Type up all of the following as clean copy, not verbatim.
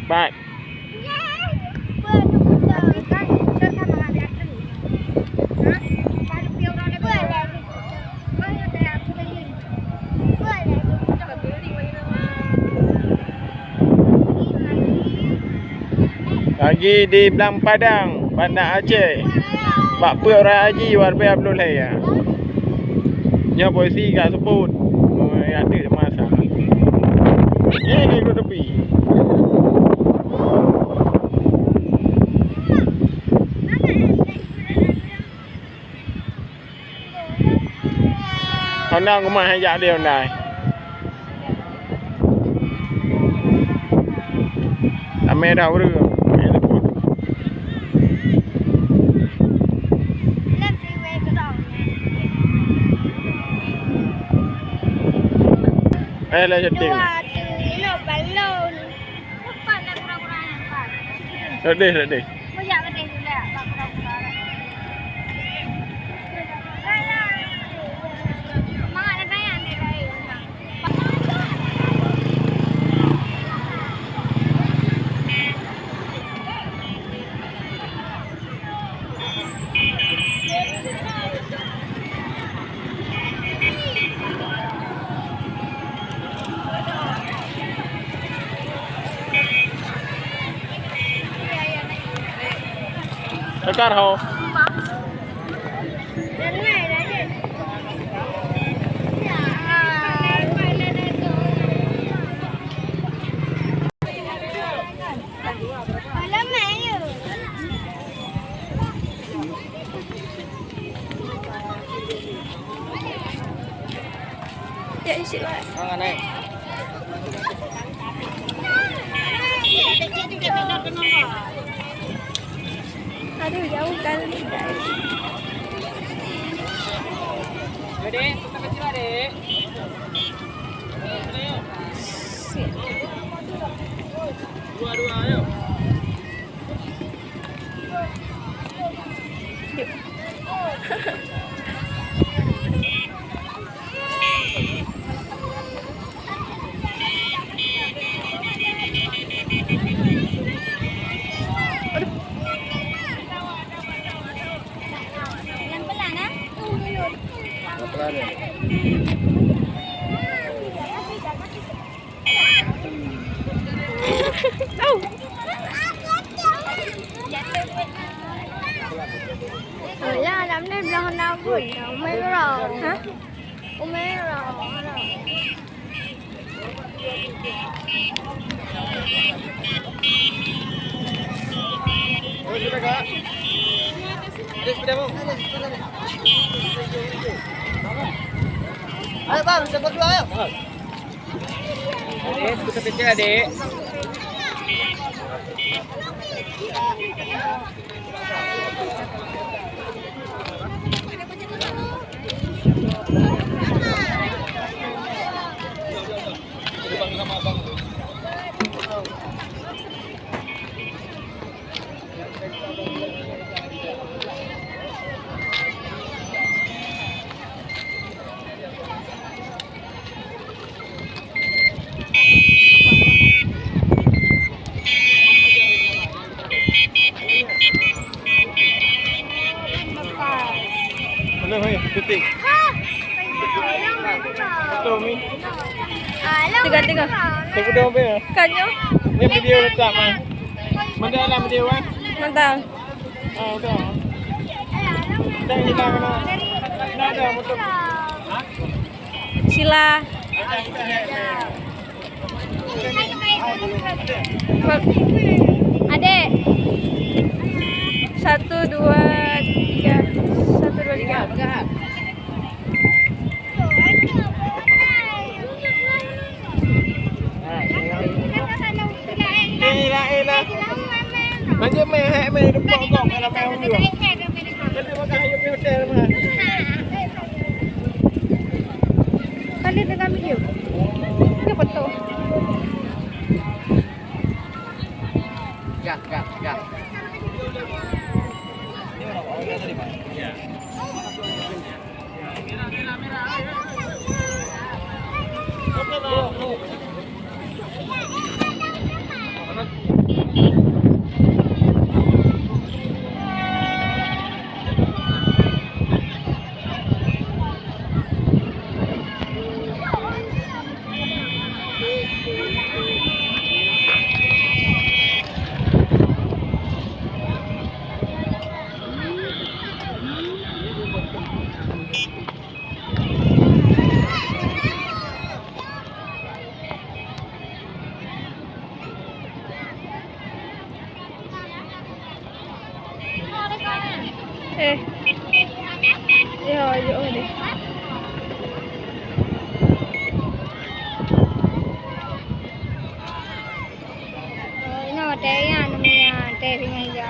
Baik. Lagi di Belang Padang, Bandar Aceh. Pak Puak Raya Haji Warbe Abdul Hayya. Nya polisi kat sebut. Oh, ada masa. Ni duduk tepi. Honda rumah hanya dia Honda. Ame dah urus. Lah setting. Sedih. Tekar ho. Ya, isi lah. Mana naik? Aduh, jauh kali guys. Dek, kita kecil lah, Dek. Dua, ayo. Yuk. Là làm nên là nào vui mấy rồi Hả? Mấy rồi Oh, sudah kak. Ada sepeda bang. Ayo bang, siapa dulu ayo. Adik, skuter kecil adik. Boleh mai titik. Betul mi. Tiga. Tengok dia apa ya? Kanyo. Ni video letak mah. Mana dalam video kan? Mantap. Ah, udah. Dah hilang kan? Dah ada motor. Sila. Adek. 1, 2, 3. 1, 2, 3. Elah. Macam mai depan kau kalau mai juga. Kalau makan ayo pergi hotel mah. Kali dengan video. Ya betul. Gak. Merah. Eh. Ya, ya deh. nó té à nó mình té thì ngày giờ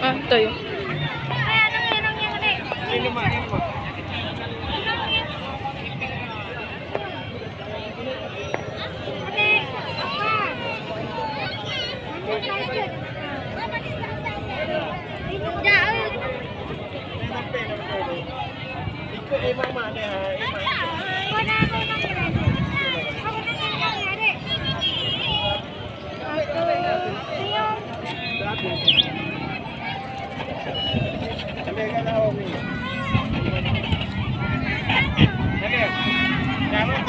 Ah, ito yun. Ikut mama dia. Ambilkan awak ni. Jadi, jangan.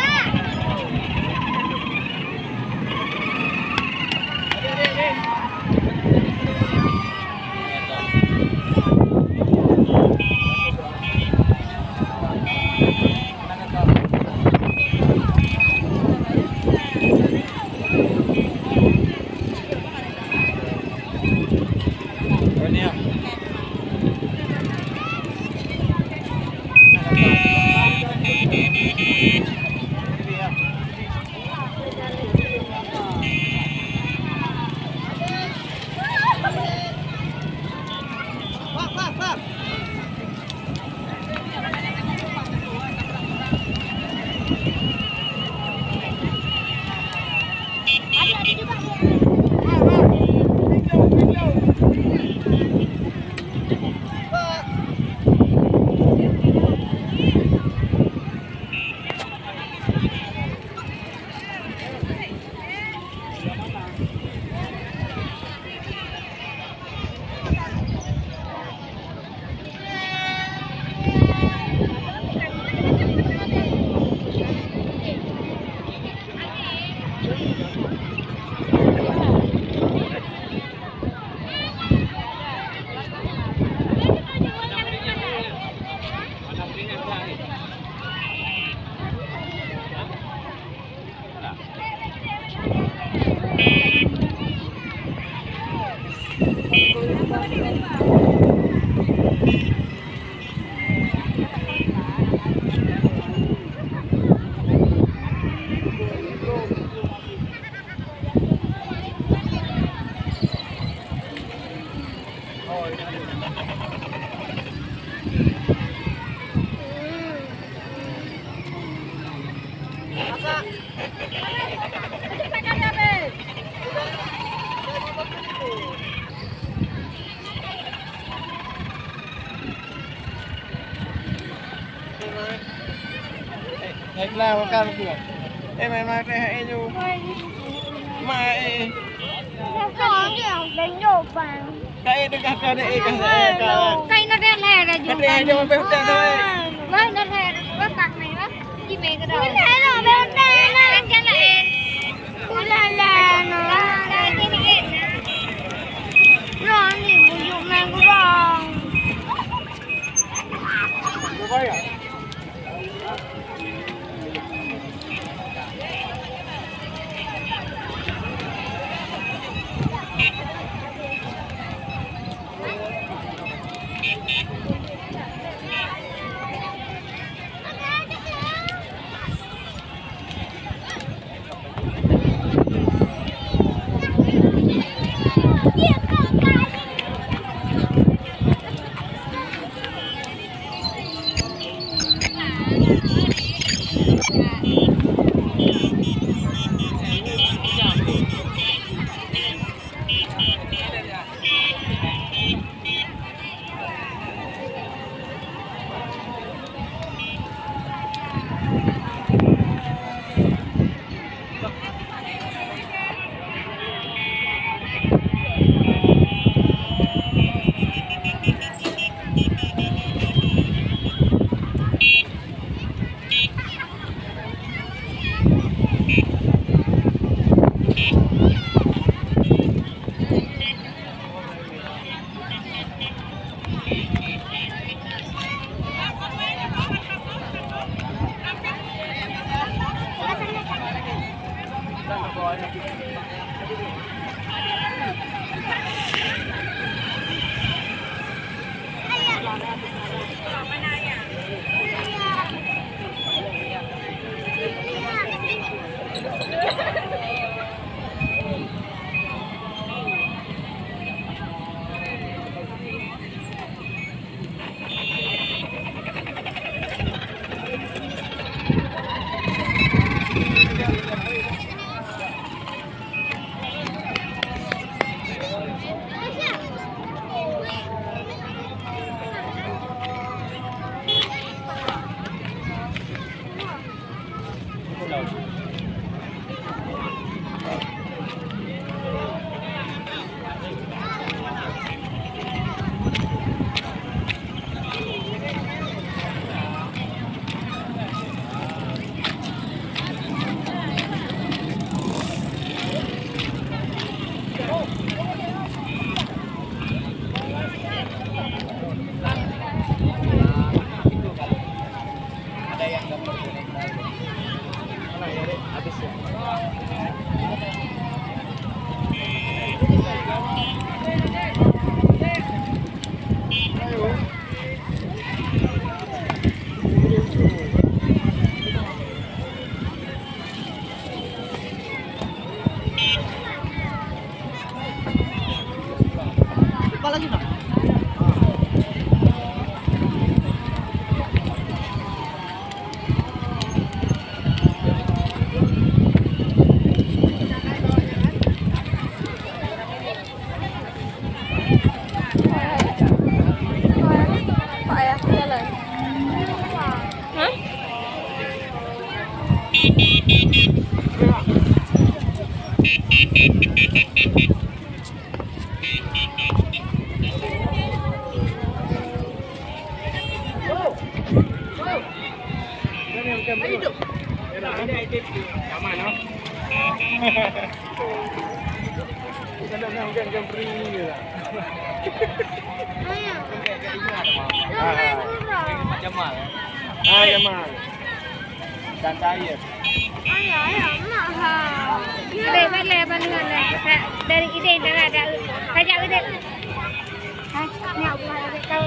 Baiklah, makan aku. Mai teh ju. Mai. con kiểu đánh đổ vàng Cái dekat ka dek ka. cây nó đen hè là dùng Cái dia pe hotel thôi. với nó hè nó tặng này đó chị mẹ cái đầu cái này là bên đây là anh chân là em là nó là cái này rồi thì dùng mang Apa lagi nak? Pak ya, jalan. Hah? Aman no? Kita nak makan free je lah. Jamal. Jamal. Dan saya. Lepas dengan dari kita yang dah ada kajak kita. Ni aku ada kau.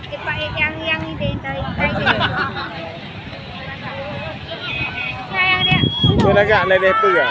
Cepat yang ini dari sayang dia. Kau dah gak ledeh tu ke?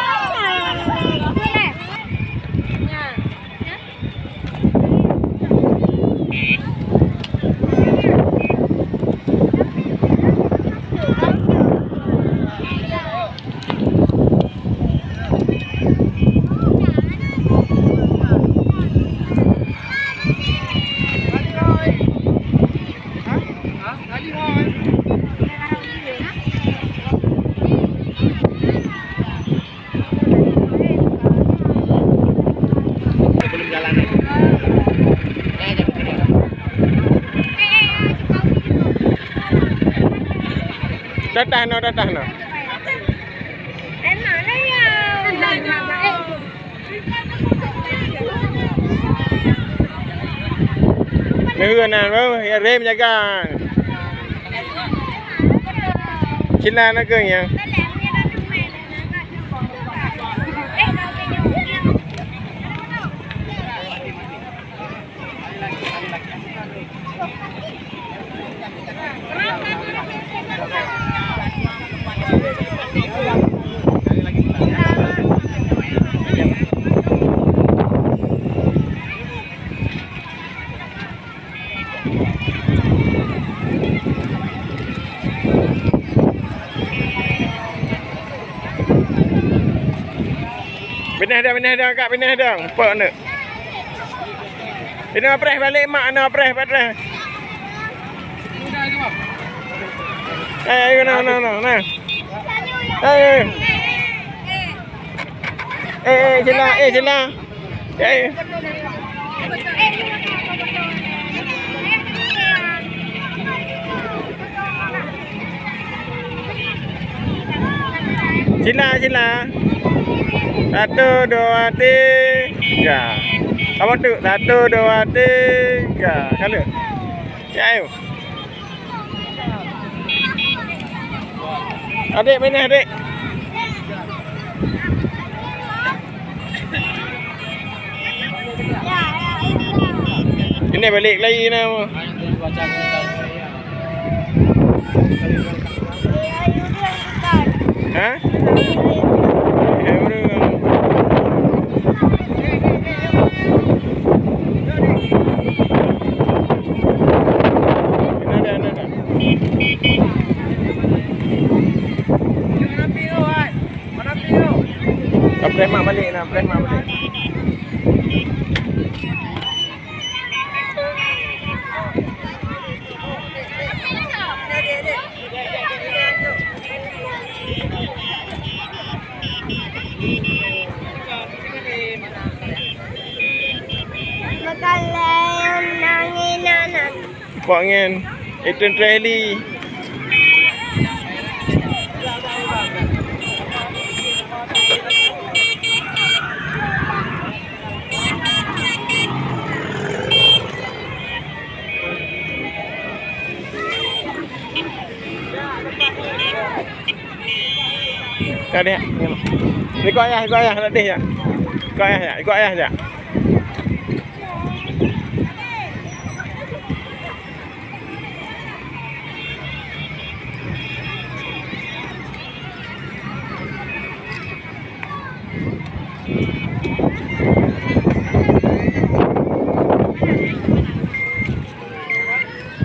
Datang no. Enak lah ya. Ngerunan bro, ya rem jaga. Cina nak ke yang? Benah dah kak, benah dah. Apa nak? Ini press balik mak ana press. Ayo nah. Sila. Sila. 1, 2, 3. Kamu tu 1, 2, 3. Kalau. Ya ayo. Adik mana adik? Ini balik lagi nama. Ha? Press mak balik nak, press mak balik. Makalan nanginan. Pak ngin. Itu trailer. Kau dia. Ikut ayah nak dia. Ikut ayah je.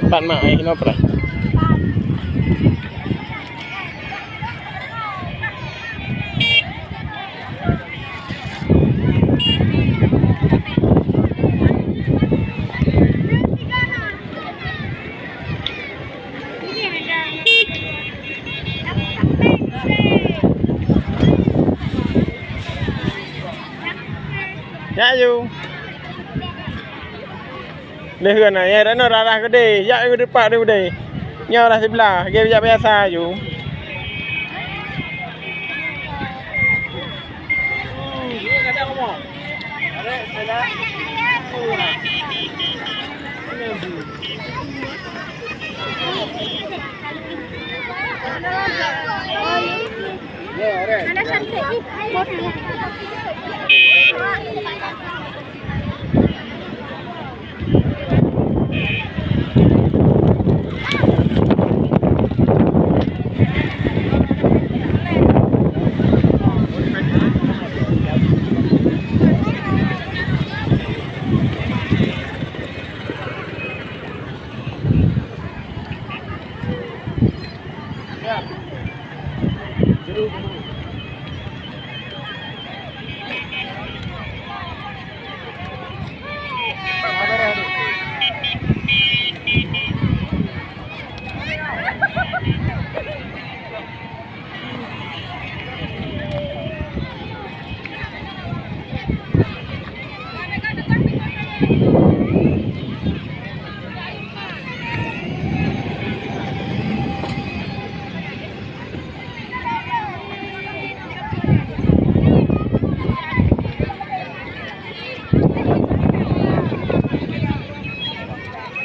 Bạn mak nó pernah. Ya you. Dia kena ya dah rarah gede. Ya ke depan dia gede. Nya dah sebelah. Dia biasa you. Ada cantik ni.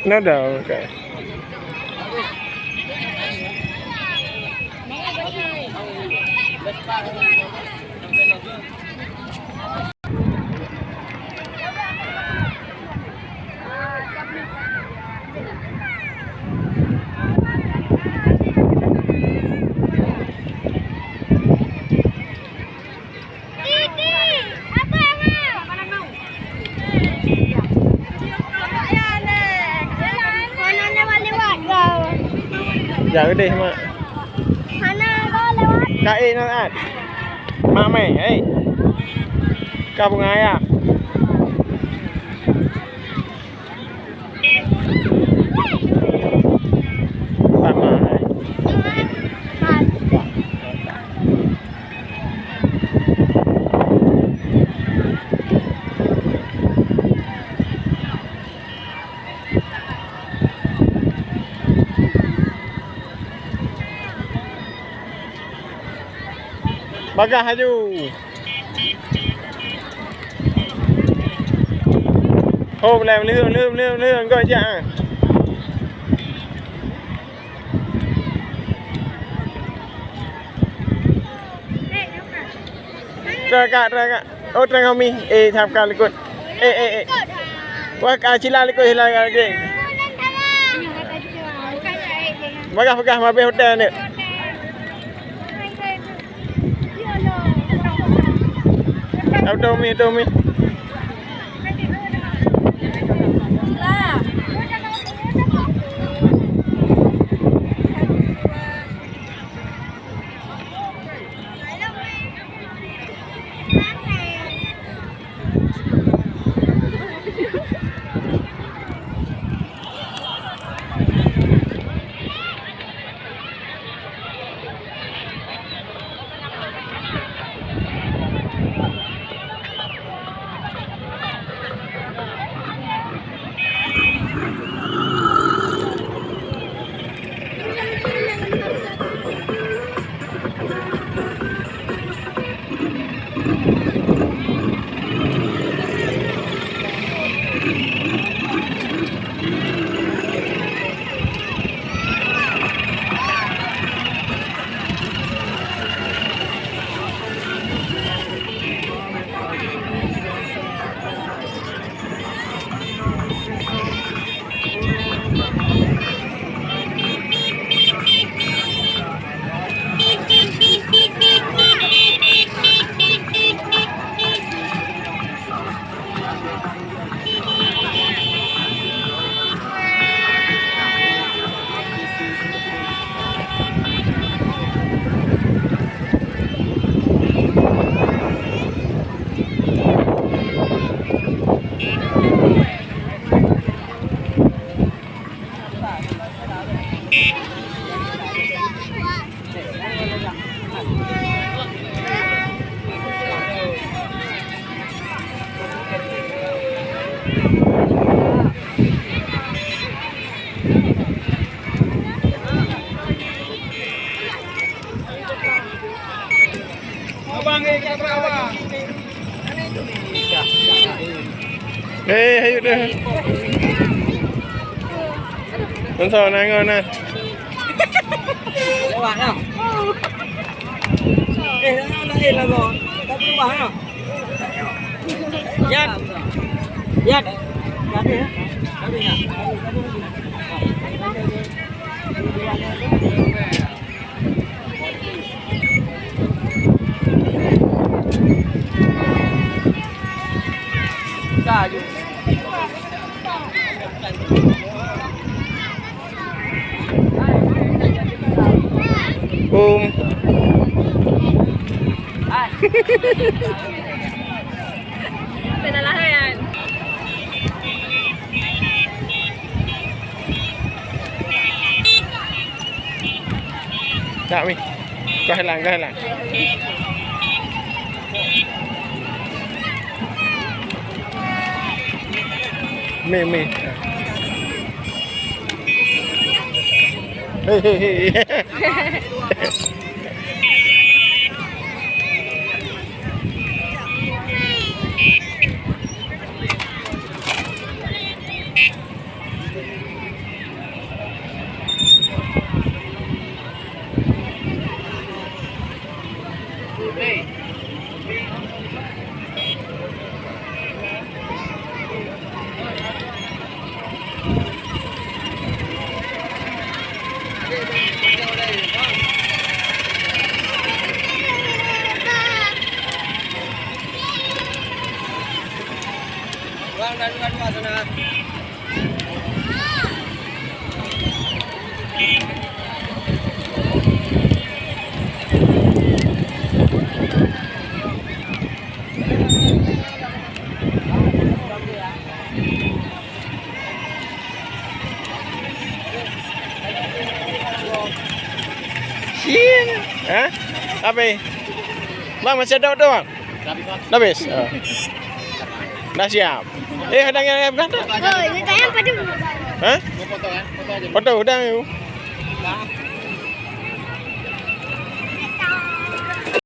Nó đâu kìa. Dạ cái đi mà. Hana có lewat. Kai nó ăn. Mak mai, hey. Kau bungai ah. Bagah haju. Hôm làm lương coi chả. Terakat. Oh, tengah kami. Thamkan ikut. Wah, sila ikut lagi. Pegah mabih hotel ni. Tommy. Ayo dah. Nonton nangon nah. Lewat dah. Dah lah bang. Tak berubah dah. Yan. Jadi ya. Saja. Penalahan. Tak mi. Kau hilang. Mi. Hei. Bang, dua sana. Hah? Apa? Bang, masih ada tu bang? Dah habis? Dah siap? Hadang yang berkata? Oh, ini tayang pada. Hah? Foto aja. Foto udah yuk. Dah.